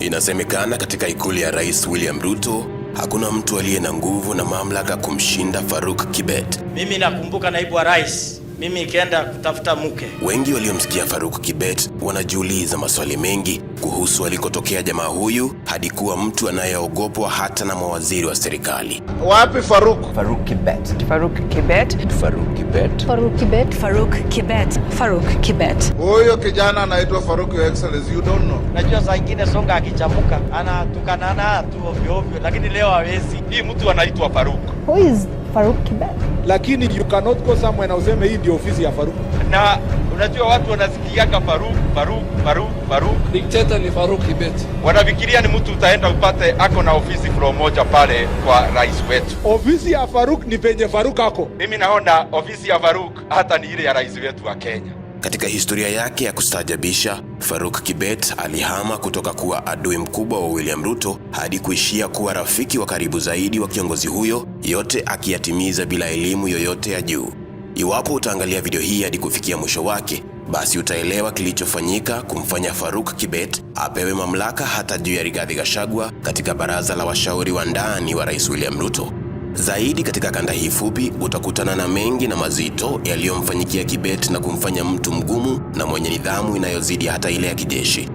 Inasemekana katika ikulu ya Rais William Ruto, hakuna mtu aliye na nguvu na mamlaka kumshinda Faruk Kibet. Mimi nakumbuka naibu wa rais, mimi ikienda kutafuta mke. Wengi waliomsikia Faruk Kibet wanajiuliza maswali mengi kuhusu alikotokea jamaa huyu hadi kuwa mtu anayeogopwa hata na mawaziri wa serikali. Wapi Faruk? Faruk Kibet. Faruk Kibet. Faruk Kibet. Faruk Kibet. Faruk Kibet. Faruk Kibet. Huyo kijana anaitwa Faruk, your excellency, you don't know. Najua saa nyingine songa akichamuka anatukana tu ovyo ovyo, lakini leo hawezi. Hii mtu anaitwa Faruk. Who is Faruk Kibet? Lakini you cannot go somewhere na useme hii ndio ofisi ya Faruk. Na unajua watu wanasikiaga Faruk. Dictator ni Faruk Kibet. Wanafikiria ni mtu utaenda upate ako na ofisi floor moja pale kwa rais wetu. Ofisi ya Faruk ni penye Faruk ako. Mimi naona ofisi ya Faruk hata ni ile ya rais wetu wa Kenya. Katika historia yake ya kustaajabisha, Faruk Kibet alihama kutoka kuwa adui mkubwa wa William Ruto hadi kuishia kuwa rafiki wa karibu zaidi wa kiongozi huyo, yote akiyatimiza bila elimu yoyote ya juu. Iwapo utaangalia video hii hadi kufikia mwisho wake, basi utaelewa kilichofanyika kumfanya Faruk Kibet apewe mamlaka hata juu ya Rigathi Gachagua katika baraza la washauri wa ndani wa Rais William Ruto. Zaidi katika kanda hii fupi utakutana na mengi na mazito yaliyomfanyikia Kibet na kumfanya mtu mgumu na mwenye nidhamu inayozidi hata ile ya kijeshi.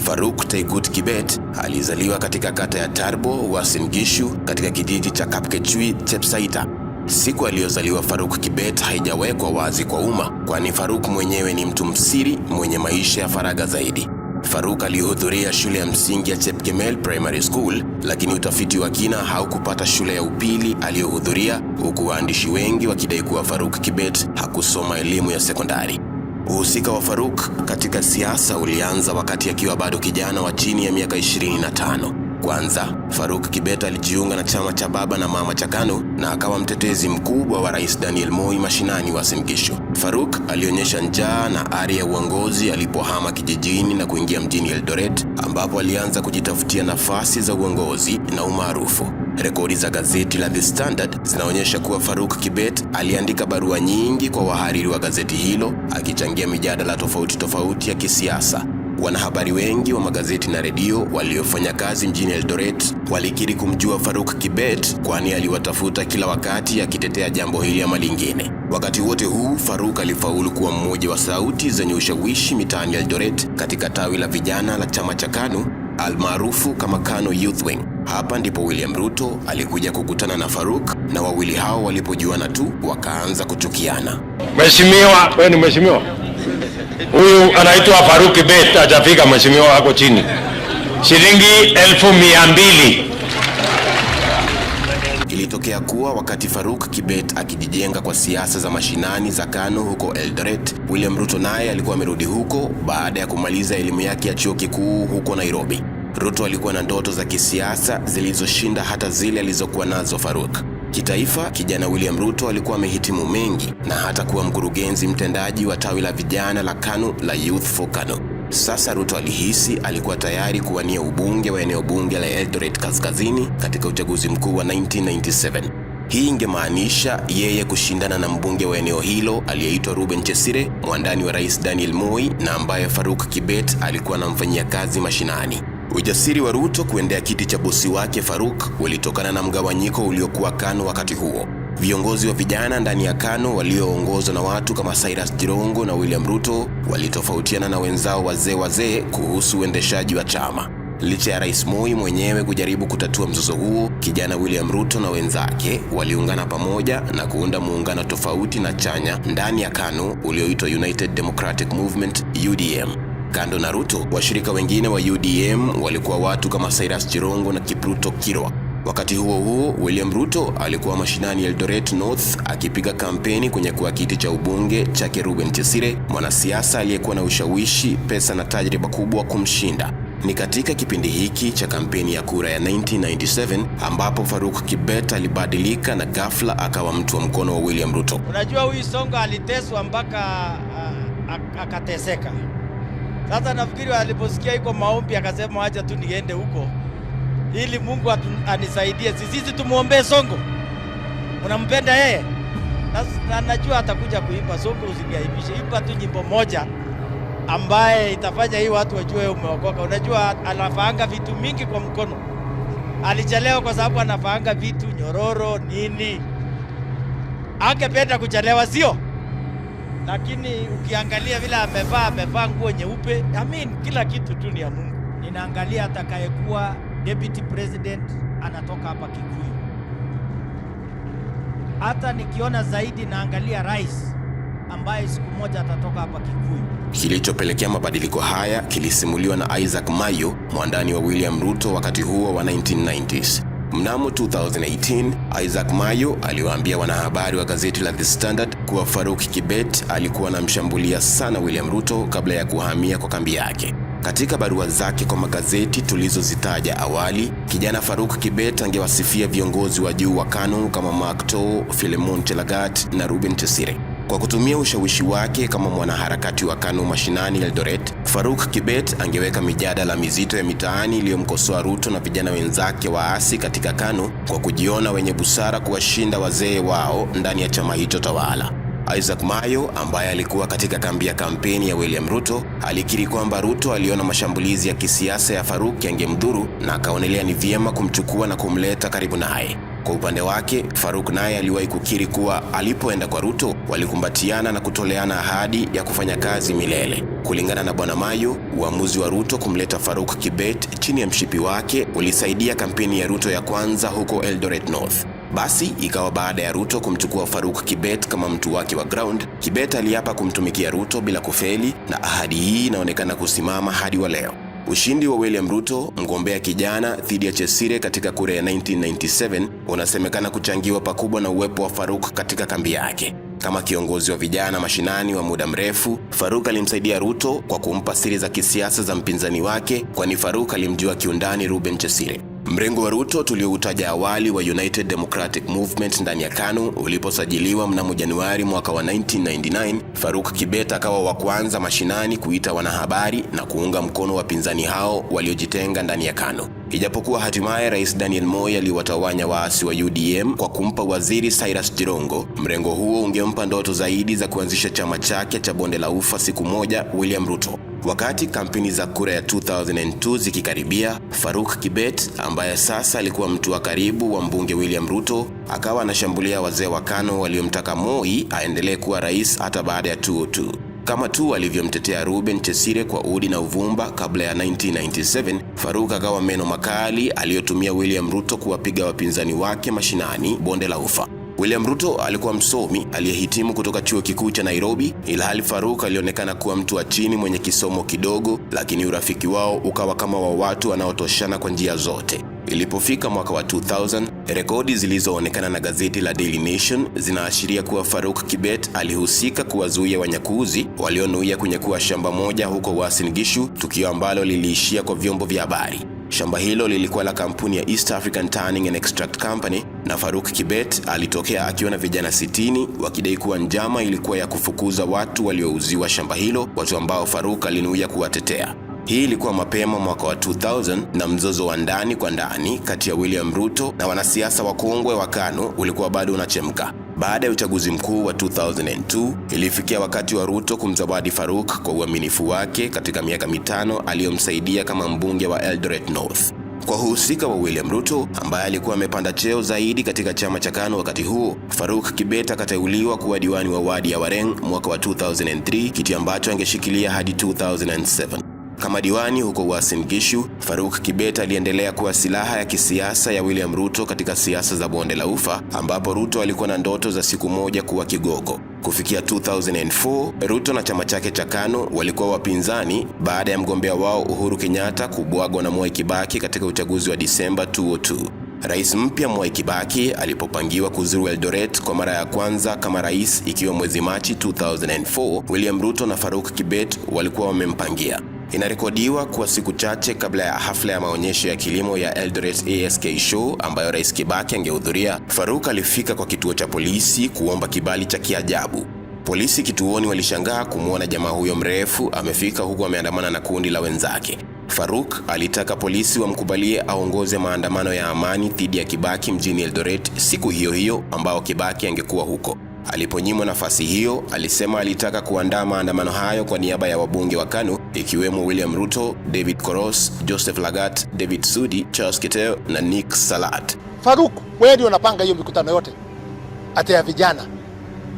Faruk Taigut Kibet alizaliwa katika kata ya Tarbo, Uasin Gishu, katika kijiji cha Kapkechui, Chepsaita. Siku aliyozaliwa Faruk Kibet haijawekwa wazi kwa umma, kwani Faruk mwenyewe ni mtu msiri mwenye maisha ya faragha zaidi. Faruk alihudhuria shule ya msingi ya Chepkemel Primary School, lakini utafiti wa kina haukupata shule ya upili aliyohudhuria, huku waandishi wengi wakidai kuwa Faruk Kibet hakusoma elimu ya sekondari. Uhusika wa Faruk katika siasa ulianza wakati akiwa bado kijana wa chini ya miaka 25. Kwanza, Faruk Kibet alijiunga na chama cha baba na mama cha KANU na akawa mtetezi mkubwa wa Rais Daniel Moi mashinani Uasin Gishu. Faruk alionyesha njaa na ari ya uongozi alipohama kijijini na kuingia mjini Eldoret, ambapo alianza kujitafutia nafasi za uongozi na umaarufu. Rekodi za gazeti la The Standard zinaonyesha kuwa Faruk Kibet aliandika barua nyingi kwa wahariri wa gazeti hilo, akichangia mijadala tofauti ya kisiasa. Wanahabari wengi wa magazeti na redio waliofanya kazi mjini Eldoret walikiri kumjua Faruk Kibet, kwani aliwatafuta kila wakati akitetea jambo hili ama lingine. Wakati wote huu Faruk alifaulu kuwa mmoja wa sauti zenye ushawishi mitaani Eldoret katika tawi la vijana la chama cha KANU almaarufu kama KANU Youth Wing. Hapa ndipo William Ruto alikuja kukutana na Faruk, na wawili hao walipojuana tu wakaanza kuchukiana. Mheshimiwa, wewe ni mheshimiwa? Huyu anaitwa Faruk Kibet, hajafika mheshimiwa wako chini. Shilingi 1200. Ilitokea kuwa wakati Faruk Kibet akijijenga kwa siasa za mashinani za KANU huko Eldoret, William Ruto naye alikuwa amerudi huko baada ya kumaliza elimu yake ya chuo kikuu huko Nairobi. Ruto alikuwa na ndoto za kisiasa zilizoshinda hata zile alizokuwa nazo Faruk. Kitaifa, kijana William Ruto alikuwa amehitimu mengi na hata kuwa mkurugenzi mtendaji wa tawi la vijana la KANU la Youth for KANU. Sasa Ruto alihisi alikuwa tayari kuwania ubunge wa eneo bunge la Eldoret Kaskazini katika uchaguzi mkuu wa 1997. Hii ingemaanisha yeye kushindana na mbunge wa eneo hilo aliyeitwa Reuben Chesire, mwandani wa Rais Daniel Moi na ambaye Faruk Kibet alikuwa anamfanyia kazi mashinani. Ujasiri wa Ruto kuendea kiti cha bosi wake Faruk ulitokana na mgawanyiko uliokuwa KANU wakati huo. Viongozi wa vijana ndani ya KANU walioongozwa na watu kama Cyrus Jirongo na William Ruto walitofautiana na wenzao wazee kuhusu uendeshaji wa chama. Licha ya Rais Moi mwenyewe kujaribu kutatua mzozo huo, kijana William Ruto na wenzake waliungana pamoja na kuunda muungano tofauti na chanya ndani ya KANU ulioitwa United Democratic Movement UDM. Kando na Ruto, washirika wengine wa UDM walikuwa watu kama Cyrus Jirongo na Kipruto Kirwa. Wakati huo William Ruto alikuwa mashinani Eldoret North akipiga kampeni kwenye kuwa kiti cha ubunge chake Reuben Chesire, mwanasiasa aliyekuwa na ushawishi, pesa na tajriba kubwa kumshinda. Ni katika kipindi hiki cha kampeni ya kura ya 1997 ambapo Faruk Kibet alibadilika na ghafla akawa mtu wa mkono wa William Ruto. Unajua huyu songa aliteswa mpaka akateseka. Sasa nafikiri aliposikia iko maombi akasema acha tu niende huko ili Mungu anisaidie. Sisi tumuombe Songo. Unampenda yeye? Na najua atakuja kuimba. Songo, usiniaibishe. Imba tu nyimbo moja ambaye itafanya hii watu wajue umeokoka. Unajua anafaanga vitu mingi kwa mkono. Alichelewa kwa sababu anafaanga vitu nyororo nini. Angependa kuchelewa sio? Lakini ukiangalia vile amevaa nguo nyeupe, kila kitu tu ni ya Mungu. Ninaangalia atakayekuwa deputy president anatoka hapa Kikuyu. Hata nikiona zaidi naangalia rais ambaye siku moja atatoka hapa Kikuyu. Kilichopelekea mabadiliko haya kilisimuliwa na Isaac Mayo, mwandani wa William Ruto wakati huo wa 1990s. Mnamo 2018, Isaac Mayo aliwaambia wanahabari wa gazeti la The Standard kuwa Faruk Kibet alikuwa anamshambulia sana William Ruto kabla ya kuhamia kwa kambi yake. Katika barua zake kwa magazeti tulizozitaja awali, kijana Faruk Kibet angewasifia viongozi wa juu wa KANU kama Mark Too, Philemon Chelagat na Ruben Chesire. Kwa kutumia ushawishi wake kama mwanaharakati wa KANU mashinani Eldoret, Faruk Kibet angeweka mijadala mizito ya mitaani iliyomkosoa Ruto na vijana wenzake waasi katika KANU kwa kujiona wenye busara kuwashinda wazee wao ndani ya chama hicho tawala. Isaac Mayo, ambaye alikuwa katika kambi ya kampeni ya William Ruto, alikiri kwamba Ruto aliona mashambulizi ya kisiasa ya Faruk yangemdhuru na akaonelea ni vyema kumchukua na kumleta karibu naye. Kwa upande wake, Faruk naye aliwahi kukiri kuwa alipoenda kwa Ruto walikumbatiana na kutoleana ahadi ya kufanya kazi milele. Kulingana na Bwana Mayo, uamuzi wa Ruto kumleta Faruk Kibet chini ya mshipi wake ulisaidia kampeni ya Ruto ya kwanza huko Eldoret North. Basi ikawa baada ya Ruto kumchukua Faruk Kibet kama mtu wake wa ground, Kibet aliapa kumtumikia Ruto bila kufeli, na ahadi hii inaonekana kusimama hadi wa leo. Ushindi wa William Ruto, mgombea kijana, dhidi ya Chesire katika kura ya 1997 unasemekana kuchangiwa pakubwa na uwepo wa Faruk katika kambi yake. Kama kiongozi wa vijana mashinani wa muda mrefu, Faruk alimsaidia Ruto kwa kumpa siri za kisiasa za mpinzani wake, kwani Faruk alimjua kiundani Ruben Chesire. Mrengo wa Ruto tulioutaja awali wa United Democratic Movement ndani ya KANU uliposajiliwa mnamo Januari mwaka wa 1999, Faruk Kibet akawa wa kwanza mashinani kuita wanahabari na kuunga mkono wapinzani hao waliojitenga ndani ya KANU. Ijapokuwa hatimaye Rais Daniel Moi aliwatawanya waasi wa UDM kwa kumpa waziri Cyrus Jirongo, mrengo huo ungempa ndoto zaidi za kuanzisha chama chake cha Bonde la Ufa siku moja William Ruto. Wakati kampeni za kura ya 2002 zikikaribia, Faruk Kibet, ambaye sasa alikuwa mtu wa karibu wa mbunge William Ruto, akawa anashambulia wazee wa KANU waliomtaka Moi aendelee kuwa rais hata baada ya 2002. Kama tu alivyomtetea Ruben Chesire kwa udi na uvumba kabla ya 1997, Faruk akawa meno makali aliyotumia William Ruto kuwapiga wapinzani wake mashinani Bonde la Ufa. William Ruto alikuwa msomi aliyehitimu kutoka chuo kikuu cha Nairobi, ilhali Faruk alionekana kuwa mtu wa chini mwenye kisomo kidogo, lakini urafiki wao ukawa kama wa watu wanaotoshana kwa njia zote. Ilipofika mwaka wa 2000, rekodi zilizoonekana na gazeti la Daily Nation zinaashiria kuwa Faruk Kibet alihusika kuwazuia wanyakuzi walionuia kunyakua shamba moja huko Uasin Gishu, tukio ambalo liliishia kwa vyombo vya habari. Shamba hilo lilikuwa la kampuni ya East African Tanning and Extract Company, na Faruk Kibet alitokea akiwa na vijana 60 wakidai kuwa njama ilikuwa ya kufukuza watu waliouziwa shamba hilo, watu ambao Faruk alinuia kuwatetea. Hii ilikuwa mapema mwaka wa 2000, na mzozo wa ndani kwa ndani kati ya William Ruto na wanasiasa wakongwe wa KANU ulikuwa bado unachemka. Baada ya uchaguzi mkuu wa 2002, ilifikia wakati wa Ruto kumzawadi Faruk kwa uaminifu wake katika miaka 5 aliyomsaidia kama mbunge wa Eldoret North. Kwa uhusika wa William Ruto, ambaye alikuwa amepanda cheo zaidi katika chama cha KANU wakati huo, Faruk Kibet akateuliwa kuwa diwani wa wadi ya Wareng mwaka wa 2003, kiti ambacho angeshikilia hadi 2007. Kama diwani huko Uasin Gishu, Faruk Kibet aliendelea kuwa silaha ya kisiasa ya William Ruto katika siasa za Bonde la Ufa, ambapo Ruto alikuwa na ndoto za siku moja kuwa kigogo. Kufikia 2004, Ruto na chama chake cha KANU walikuwa wapinzani baada ya mgombea wao Uhuru Kenyatta kubwagwa na Mwai Kibaki katika uchaguzi wa Disemba 2002. Rais mpya Mwai Kibaki alipopangiwa kuzuru Eldoret kwa mara ya kwanza kama rais ikiwa mwezi Machi 2004, William Ruto na Faruk Kibet walikuwa wamempangia. Inarekodiwa kuwa siku chache kabla ya hafla ya maonyesho ya kilimo ya Eldoret ASK Show ambayo Rais Kibaki angehudhuria, Faruk alifika kwa kituo cha polisi kuomba kibali cha kiajabu. Polisi kituoni walishangaa kumwona jamaa huyo mrefu amefika huku ameandamana na kundi la wenzake. Faruk alitaka polisi wamkubalie aongoze maandamano ya amani dhidi ya Kibaki mjini Eldoret siku hiyo hiyo ambao Kibaki angekuwa huko. Aliponyimwa nafasi hiyo, alisema alitaka kuandaa maandamano hayo kwa niaba ya wabunge wa KANU ikiwemo William Ruto, David Koros, Joseph Lagat, David Sudi, Charles Kiteo na Nick Salat. Faruk, wewe ndio unapanga hiyo mikutano yote ate ya vijana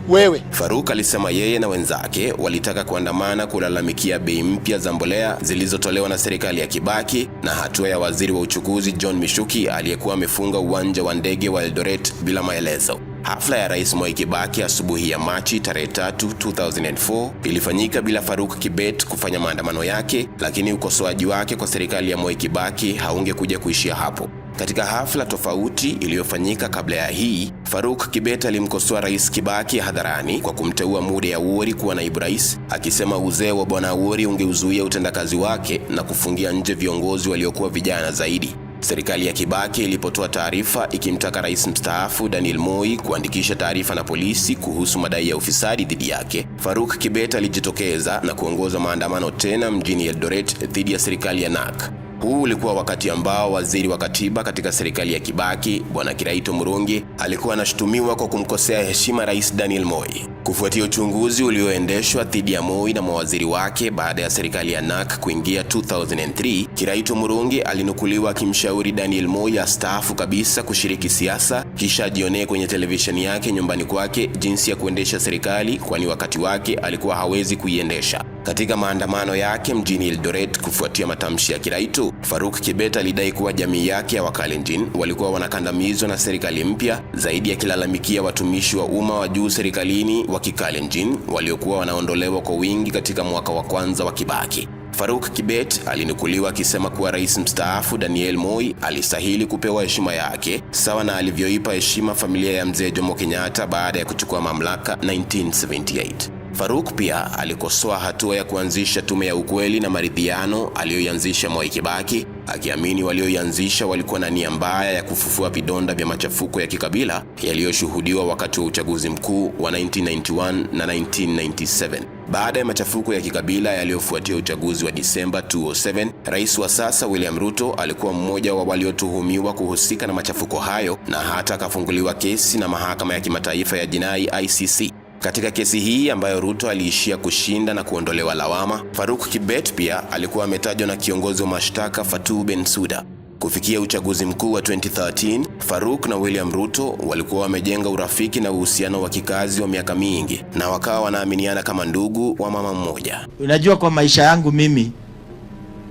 wewe. Faruk alisema yeye na wenzake walitaka kuandamana kulalamikia bei mpya za mbolea zilizotolewa na serikali ya Kibaki na hatua ya waziri wa uchukuzi John Mishuki aliyekuwa amefunga uwanja wa ndege wa Eldoret bila maelezo. Hafla ya Rais Mwai Kibaki asubuhi ya Machi tarehe 3, 2004 ilifanyika bila Faruk Kibet kufanya maandamano yake, lakini ukosoaji wake kwa serikali ya Mwai Kibaki haungekuja kuishia hapo. Katika hafla tofauti iliyofanyika kabla ya hii, Faruk Kibet alimkosoa Rais Kibaki hadharani kwa kumteua Mude Awori kuwa naibu rais, akisema uzee wa Bwana Awori ungeuzuia utendakazi wake na kufungia nje viongozi waliokuwa vijana zaidi. Serikali ya Kibaki ilipotoa taarifa ikimtaka rais mstaafu Daniel Moi kuandikisha taarifa na polisi kuhusu madai ya ufisadi dhidi yake, Faruk Kibet alijitokeza na kuongoza maandamano tena mjini Eldoret dhidi ya serikali ya NARC. Huu ulikuwa wakati ambao waziri wa katiba katika serikali ya Kibaki, Bwana Kiraito Murungi, alikuwa anashutumiwa kwa kumkosea heshima Rais Daniel Moi. Kufuatia uchunguzi ulioendeshwa dhidi ya Moi na mawaziri wake baada ya serikali ya NARC kuingia 2003, Kiraito Murungi alinukuliwa akimshauri Daniel Moi astaafu kabisa kushiriki siasa, kisha ajionee kwenye televisheni yake nyumbani kwake jinsi ya kuendesha serikali, kwani wakati wake alikuwa hawezi kuiendesha. Katika maandamano yake mjini Eldoret kufuatia matamshi ya Kiraito, Faruk Kibet alidai kuwa jamii yake ya Wakalenjin walikuwa wanakandamizwa na serikali mpya, zaidi ya kilalamikia watumishi wa umma wa juu serikalini wa Kikalenjin waliokuwa wanaondolewa kwa wingi katika mwaka wa kwanza wa Kibaki. Faruk Kibet alinukuliwa akisema kuwa rais mstaafu Daniel Moi alistahili kupewa heshima yake sawa na alivyoipa heshima familia ya mzee Jomo Kenyatta baada ya kuchukua mamlaka 1978. Faruk pia alikosoa hatua ya kuanzisha tume ya ukweli na maridhiano aliyoianzisha Mwai Kibaki, akiamini walioianzisha walikuwa na nia mbaya ya kufufua vidonda vya machafuko ya kikabila yaliyoshuhudiwa wakati wa uchaguzi mkuu wa 1991 na 1997. Baada ya machafuko ya kikabila yaliyofuatia uchaguzi wa Disemba 2007, rais wa sasa William Ruto alikuwa mmoja wa waliotuhumiwa kuhusika na machafuko hayo na hata akafunguliwa kesi na mahakama ya kimataifa ya jinai ICC. Katika kesi hii ambayo Ruto aliishia kushinda na kuondolewa lawama, Faruk Kibet pia alikuwa ametajwa na kiongozi wa mashtaka Fatou Bensouda. Kufikia uchaguzi mkuu wa 2013, Faruk na William Ruto walikuwa wamejenga urafiki na uhusiano wa kikazi wa miaka mingi na wakawa wanaaminiana kama ndugu wa mama mmoja. Unajua, kwa maisha yangu mimi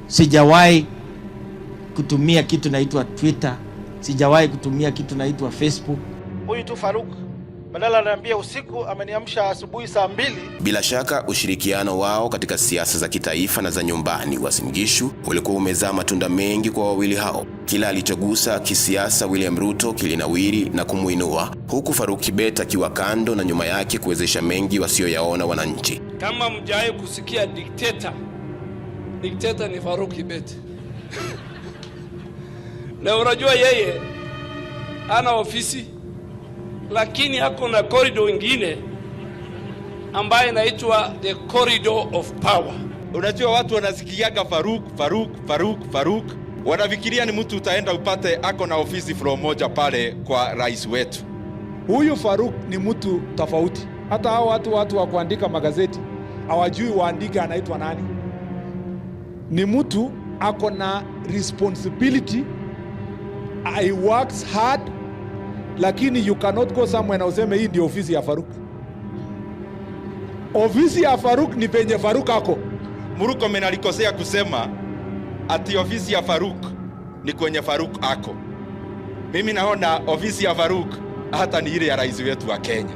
sijawahi kutumia kitu naitwa Twitter, sijawahi kutumia kitu naitwa Facebook. Huyu tu Faruk badala ananiambia usiku ameniamsha asubuhi saa 2. Bila shaka ushirikiano wao katika siasa za kitaifa na za nyumbani Uasin Gishu ulikuwa umezaa matunda mengi kwa wawili hao. Kila alichogusa kisiasa William Ruto kilinawiri na kumuinua, huku Faruk Kibet akiwa kando na nyuma yake kuwezesha mengi wasioyaona wananchi. Kama mjawahi kusikia dikteta ni Faruk Kibet. Na unajua yeye ana ofisi, lakini hako na corridor ingine ambaye inaitwa the corridor of power. Unajua watu wanasikiaga Faruk, wanafikiria ni mtu utaenda upate ako na ofisi floor moja pale kwa rais wetu. Huyu Faruk ni mtu tofauti. Hata hao watu wa kuandika magazeti hawajui waandika anaitwa nani. Ni mtu ako na responsibility, I works hard, lakini you cannot go somewhere na useme hii ndio ofisi ya Faruk. Ofisi ya Faruk ni penye Faruk ako. Murkomen alikosea kusema ati ofisi ya Faruk ni kwenye Faruk ako. Mimi naona ofisi ya Faruk hata ni ile ya rais wetu wa Kenya,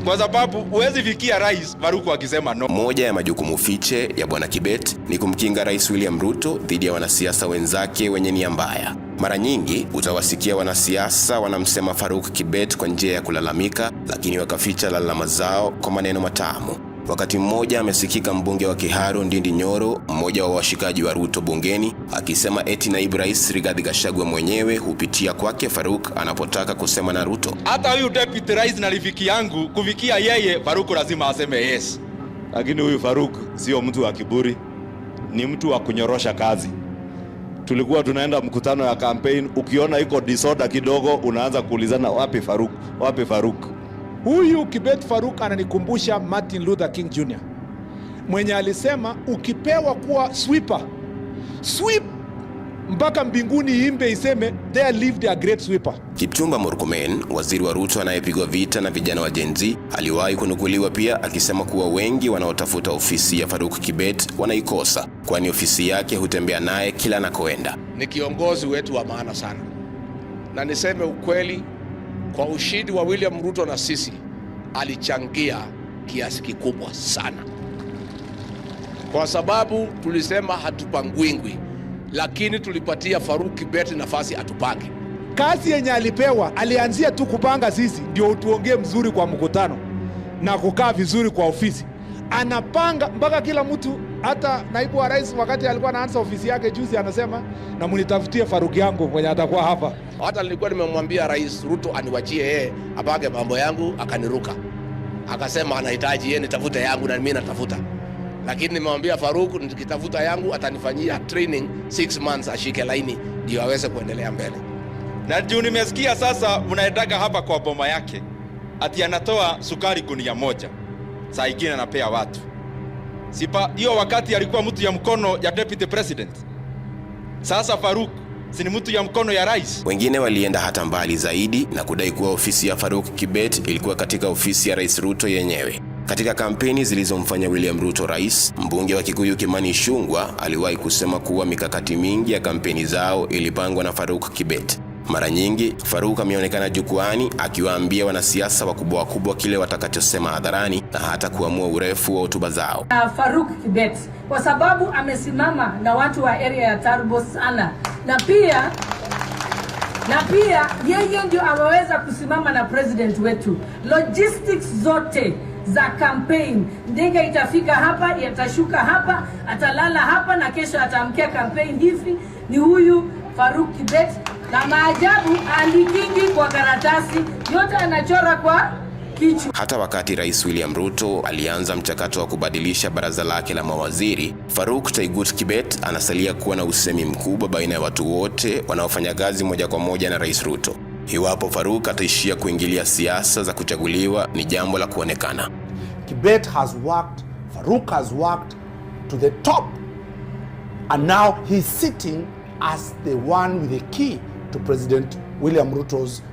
kwa sababu huwezi fikia rais Faruk akisema no. Moja ya majukumu fiche ya Bwana Kibet ni kumkinga Rais William Ruto dhidi ya wanasiasa wenzake wenye nia mbaya. Mara nyingi utawasikia wanasiasa wanamsema Faruk Kibet kwa njia ya kulalamika, lakini wakaficha lalama zao kwa maneno matamu. Wakati mmoja amesikika mbunge wa Kiharu Ndindi Nyoro, mmoja wa washikaji wa Ruto bungeni, akisema eti naibu rais Rigathi Gachagua mwenyewe hupitia kwake Faruk anapotaka kusema na Ruto. Hata huyu deputy rais na rafiki yangu kufikia yeye Faruk lazima aseme yes. Lakini huyu Faruk sio mtu wa kiburi, ni mtu wa kunyorosha kazi. Tulikuwa tunaenda mkutano ya campaign, ukiona iko disorder kidogo unaanza kuulizana wapi Faruk? Huyu Kibet Farouk ananikumbusha Martin Luther King Jr. mwenye alisema ukipewa kuwa sweeper, sweep mpaka mbinguni imbe iseme there lived a great sweeper. Kipchumba Murkomen, waziri wa Ruto anayepigwa vita na vijana wa Gen Z, aliwahi kunukuliwa pia akisema kuwa wengi wanaotafuta ofisi ya Farouk Kibet wanaikosa, kwani ofisi yake hutembea naye kila anakoenda. Ni kiongozi wetu wa maana sana, na niseme ukweli, kwa ushindi wa William Ruto na sisi alichangia kiasi kikubwa sana, kwa sababu tulisema hatupangwingwi, lakini tulipatia Farouk Kibet nafasi atupange. Kazi yenye alipewa, alianzia tu kupanga sisi ndio tuongee mzuri kwa mkutano na kukaa vizuri kwa ofisi. Anapanga mpaka kila mtu, hata naibu wa rais wakati alikuwa anaanza ofisi yake juzi anasema na munitafutie Farouk yangu mwenye atakuwa hapa. Hata nilikuwa nimemwambia Rais Ruto aniwachie yeye apange mambo yangu, akaniruka. Akasema anahitaji yeye nitafute yangu na mimi natafuta. Lakini nimemwambia Farouk nikitafuta yangu atanifanyia training 6 months ashike laini ndio aweze kuendelea mbele. Na juu nimesikia sasa mnaetaka hapa kwa boma yake ati anatoa sukari gunia moja, saa ingine anapea watu. Sipa hiyo wakati alikuwa mtu ya mkono ya deputy president. Sasa Farouk si ni mtu ya mkono ya rais. Wengine walienda hata mbali zaidi na kudai kuwa ofisi ya Farouk Kibet ilikuwa katika ofisi ya Rais Ruto yenyewe. Katika kampeni zilizomfanya William Ruto rais, mbunge wa Kikuyu Kimani Ichung'wah aliwahi kusema kuwa mikakati mingi ya kampeni zao ilipangwa na Farouk Kibet. Mara nyingi Farouk ameonekana jukwani akiwaambia wanasiasa wakubwa kile watakachosema hadharani na hata kuamua urefu wa hotuba zao. Farouk Kibet kwa sababu amesimama na watu wa area ya Turbo sana, na pia yeye ndio ameweza kusimama na president wetu. Logistics zote za campaign, ndege itafika hapa, yatashuka hapa, atalala hapa na kesho ataamkia campaign hivi, ni huyu Farouk Kibet. Na maajabu alikingi kwa karatasi, yote anachora kwa kichwa. Hata wakati Rais William Ruto alianza mchakato wa kubadilisha baraza lake la mawaziri, Farouk Taigut Kibet anasalia kuwa na usemi mkubwa baina ya watu wote wanaofanya kazi moja kwa moja na Rais Ruto. Iwapo Farouk ataishia kuingilia siasa za kuchaguliwa ni jambo la kuonekana. Kibet has worked, Farouk has worked to the top, and now he's sitting as the one with the key to President William Ruto's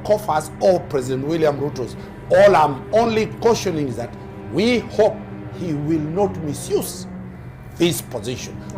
coffers, or President William Ruto's. All I'm only cautioning is that we hope he will not misuse this position.